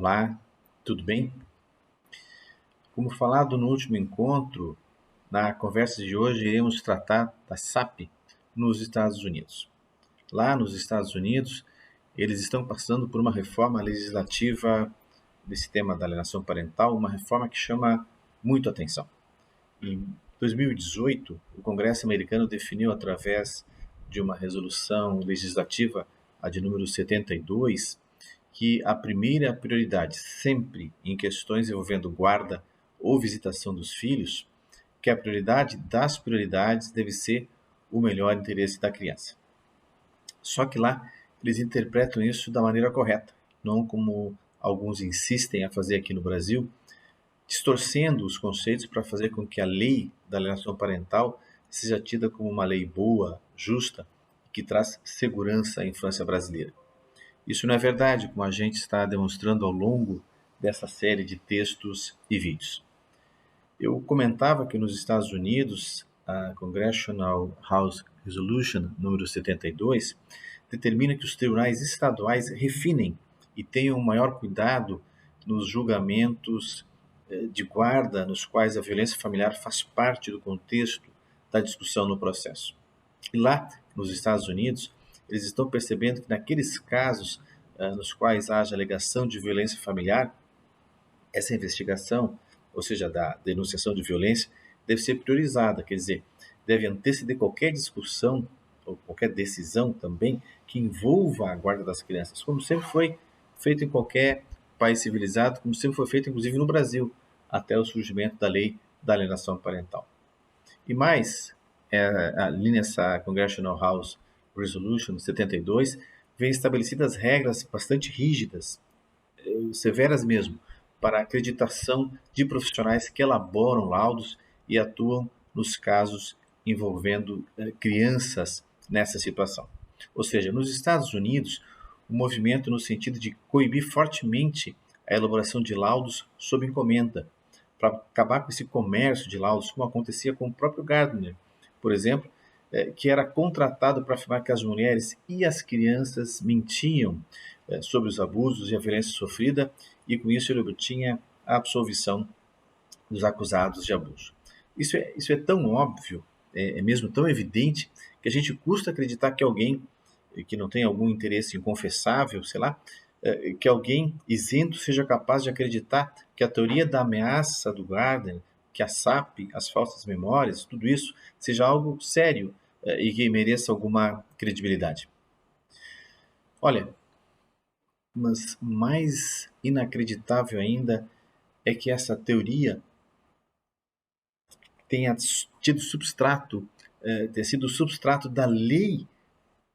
Olá, tudo bem? Como falado no último encontro, na conversa de hoje iremos tratar da SAP nos Estados Unidos. Lá nos Estados Unidos, eles estão passando por uma reforma legislativa desse tema da alienação parental, uma reforma que chama muito atenção. Em 2018, o Congresso americano definiu através de uma resolução legislativa, a de número 72, que a primeira prioridade, sempre em questões envolvendo guarda ou visitação dos filhos, que a prioridade das prioridades deve ser o melhor interesse da criança. Só que lá eles interpretam isso da maneira correta, não como alguns insistem a fazer aqui no Brasil, distorcendo os conceitos para fazer com que a lei da alienação parental seja tida como uma lei boa, justa e que traz segurança à infância brasileira. Isso não é verdade, como a gente está demonstrando ao longo dessa série de textos e vídeos. Eu comentava que nos Estados Unidos, a Congressional House Resolution número 72 determina que os tribunais estaduais refinem e tenham maior cuidado nos julgamentos de guarda nos quais a violência familiar faz parte do contexto da discussão no processo. E lá, nos Estados Unidos, eles estão percebendo que naqueles casos nos quais haja alegação de violência familiar, essa investigação, ou seja, da denunciação de violência, deve ser priorizada, quer dizer, deve anteceder qualquer discussão ou qualquer decisão também que envolva a guarda das crianças, como sempre foi feito em qualquer país civilizado, como sempre foi feito inclusive no Brasil, até o surgimento da lei da alienação parental. E mais, ali nessa Congressional House Resolution 72, vem estabelecidas regras bastante rígidas, severas mesmo, para a acreditação de profissionais que elaboram laudos e atuam nos casos envolvendo crianças nessa situação. Ou seja, nos Estados Unidos, o movimento no sentido de coibir fortemente a elaboração de laudos sob encomenda, para acabar com esse comércio de laudos, como acontecia com o próprio Gardner, por exemplo, que era contratado para afirmar que as mulheres e as crianças mentiam sobre os abusos e a violência sofrida, e com isso ele obtinha a absolvição dos acusados de abuso. Isso é tão óbvio, é mesmo tão evidente, que a gente custa acreditar que alguém que não tem algum interesse inconfessável, sei lá, que alguém isento seja capaz de acreditar que a teoria da ameaça do Gardner, que a SAP, as falsas memórias, tudo isso, seja algo sério e que mereça alguma credibilidade. Olha, mas mais inacreditável ainda é que essa teoria tenha tido substrato, ter sido substrato da lei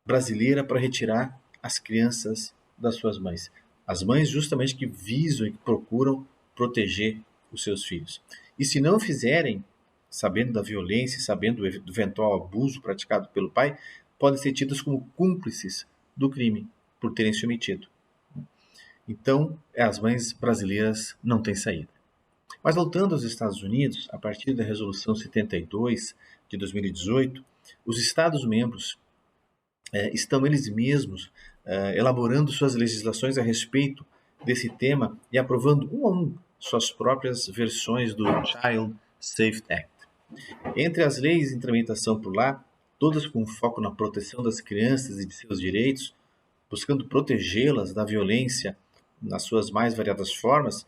brasileira para retirar as crianças das suas mães. As mães justamente que visam e que procuram proteger os seus filhos. E se não fizerem, sabendo da violência, sabendo do eventual abuso praticado pelo pai, podem ser tidas como cúmplices do crime por terem se omitido. Então, as mães brasileiras não têm saída. Mas voltando aos Estados Unidos, a partir da Resolução 72 de 2018, os Estados-membros estão eles mesmos elaborando suas legislações a respeito desse tema e aprovando um a um suas próprias versões do Child Safety Act. Entre as leis em tramitação por lá, todas com foco na proteção das crianças e de seus direitos, buscando protegê-las da violência nas suas mais variadas formas,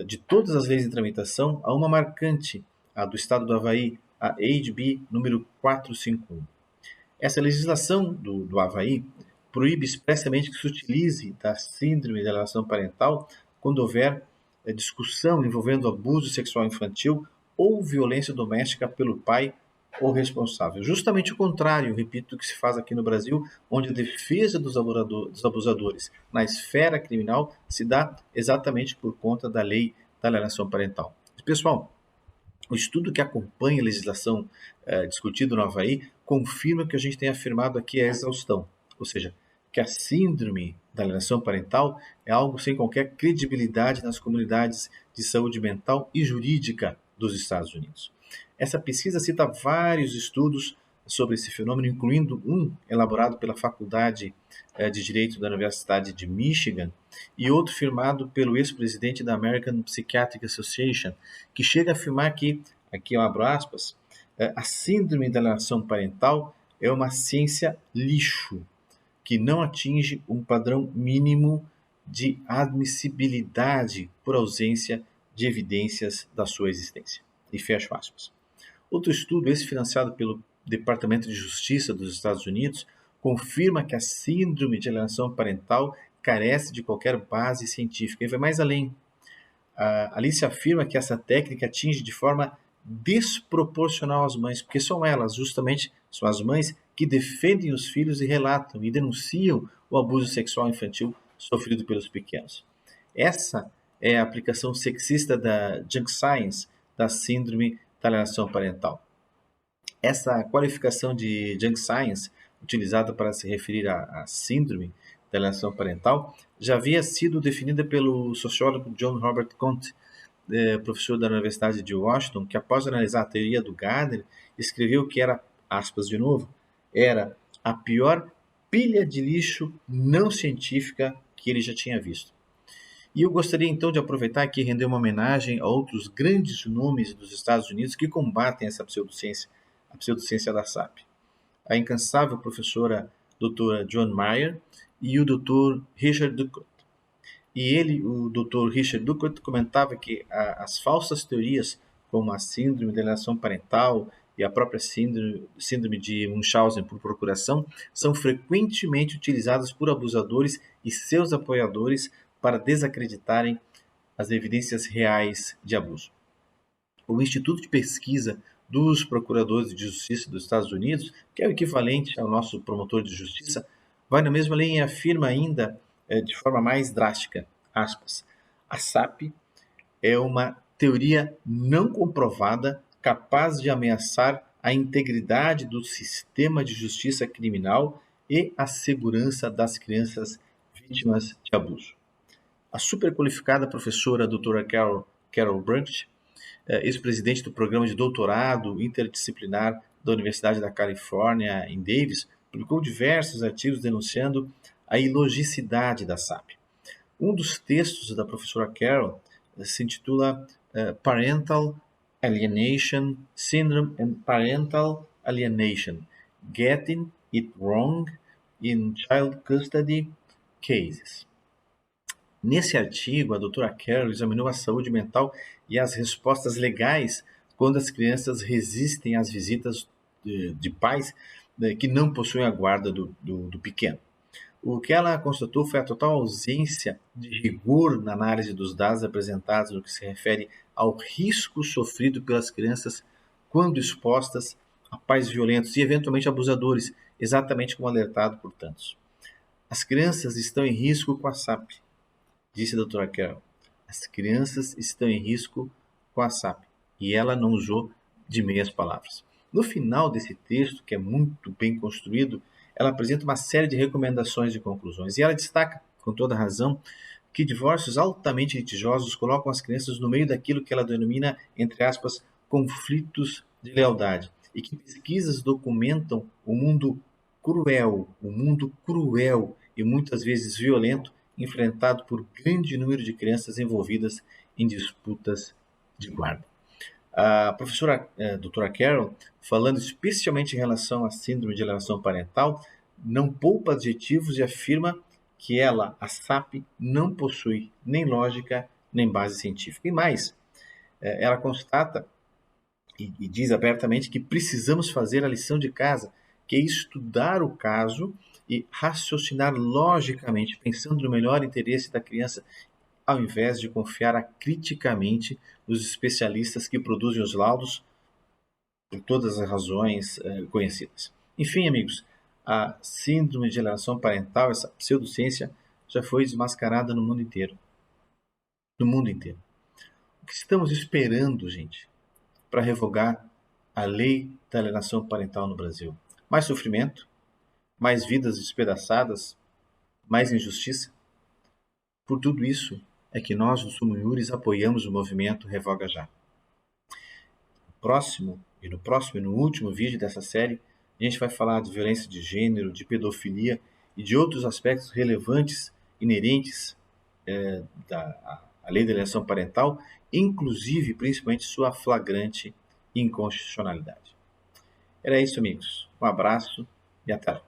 de todas as leis em tramitação, há uma marcante, a do Estado do Havaí, a HB número 451. Essa legislação do Havaí proíbe expressamente que se utilize da síndrome de alienação parental quando houver discussão envolvendo abuso sexual infantil ou violência doméstica pelo pai ou responsável. Justamente o contrário, repito, que se faz aqui no Brasil, onde a defesa dos abusadores na esfera criminal se dá exatamente por conta da lei da alienação parental. Pessoal, o estudo que acompanha a legislação discutida no Havaí confirma que a gente tem afirmado aqui a exaustão, ou seja, que a síndrome da alienação parental é algo sem qualquer credibilidade nas comunidades de saúde mental e jurídica dos Estados Unidos. Essa pesquisa cita vários estudos sobre esse fenômeno, incluindo um elaborado pela Faculdade de Direito da Universidade de Michigan e outro firmado pelo ex-presidente da American Psychiatric Association, que chega a afirmar que, aqui eu abro aspas, a síndrome da alienação parental é uma ciência lixo, que não atinge um padrão mínimo de admissibilidade por ausência de evidências da sua existência. E fecho aspas. Outro estudo, esse financiado pelo Departamento de Justiça dos Estados Unidos, confirma que a síndrome de alienação parental carece de qualquer base científica. E vai mais além. Ali se afirma que essa técnica atinge de forma desproporcional as mães, porque são elas, justamente, são as mães que defendem os filhos e relatam e denunciam o abuso sexual infantil sofrido pelos pequenos. Essa é a aplicação sexista da junk science da síndrome da alienação parental. Essa qualificação de junk science, utilizada para se referir à síndrome da alienação parental, já havia sido definida pelo sociólogo John Robert Conte, professor da Universidade de Washington, que após analisar a teoria do Gardner, escreveu que era, aspas de novo, era a pior pilha de lixo não científica que ele já tinha visto. E eu gostaria então de aproveitar aqui e render uma homenagem a outros grandes nomes dos Estados Unidos que combatem essa pseudociência, a pseudociência da SAP. A incansável professora doutora Joan Mayer e o Dr. Richard Duckworth. E ele, o Dr. Richard Duckworth, comentava que as falsas teorias, como a síndrome da alienação parental e a própria síndrome de Munchausen por procuração, são frequentemente utilizadas por abusadores e seus apoiadores para desacreditarem as evidências reais de abuso. O Instituto de Pesquisa dos Procuradores de Justiça dos Estados Unidos, que é o equivalente ao nosso promotor de justiça, vai na mesma linha e afirma ainda de forma mais drástica, aspas, a SAP é uma teoria não comprovada capaz de ameaçar a integridade do sistema de justiça criminal e a segurança das crianças vítimas de abuso. A superqualificada professora doutora Carol Brunch, ex-presidente do programa de doutorado interdisciplinar da Universidade da Califórnia, em Davis, publicou diversos artigos denunciando a ilogicidade da SAP. Um dos textos da professora Carol se intitula Parental Alienation Syndrome and Parental Alienation, Getting It Wrong in Child Custody Cases. Nesse artigo, a doutora Carol examinou a saúde mental e as respostas legais quando as crianças resistem às visitas de pais que não possuem a guarda do pequeno. O que ela constatou foi a total ausência de rigor na análise dos dados apresentados no que se refere ao risco sofrido pelas crianças quando expostas a pais violentos e eventualmente abusadores, exatamente como alertado por tantos. As crianças estão em risco com a SAP, disse a doutora Carol. As crianças estão em risco com a SAP. E ela não usou de meias palavras. No final desse texto, que é muito bem construído, ela apresenta uma série de recomendações e conclusões. E ela destaca, com toda razão, que divórcios altamente litigiosos colocam as crianças no meio daquilo que ela denomina, entre aspas, conflitos de lealdade. E que pesquisas documentam o mundo cruel e muitas vezes violento enfrentado por grande número de crianças envolvidas em disputas de guarda. A professora doutora Carol, falando especialmente em relação à síndrome de alienação parental, não poupa adjetivos e afirma que ela, a SAP, não possui nem lógica nem base científica. E mais, ela constata e diz abertamente que precisamos fazer a lição de casa, que é estudar o caso e raciocinar logicamente, pensando no melhor interesse da criança, ao invés de confiar acriticamente nos especialistas que produzem os laudos por todas as razões conhecidas. Enfim, amigos, a síndrome de alienação parental, essa pseudociência, já foi desmascarada no mundo inteiro. No mundo inteiro. O que estamos esperando, gente, para revogar a lei da alienação parental no Brasil? Mais sofrimento? Mais vidas despedaçadas? Mais injustiça? Por tudo isso é que nós, os Sumuyuris, apoiamos o movimento Revoga Já. No próximo e no último vídeo dessa série, A gente vai falar de violência de gênero, de pedofilia e de outros aspectos relevantes, inerentes à lei da alienação parental, inclusive, principalmente, sua flagrante inconstitucionalidade. Era isso, amigos. Um abraço e até lá.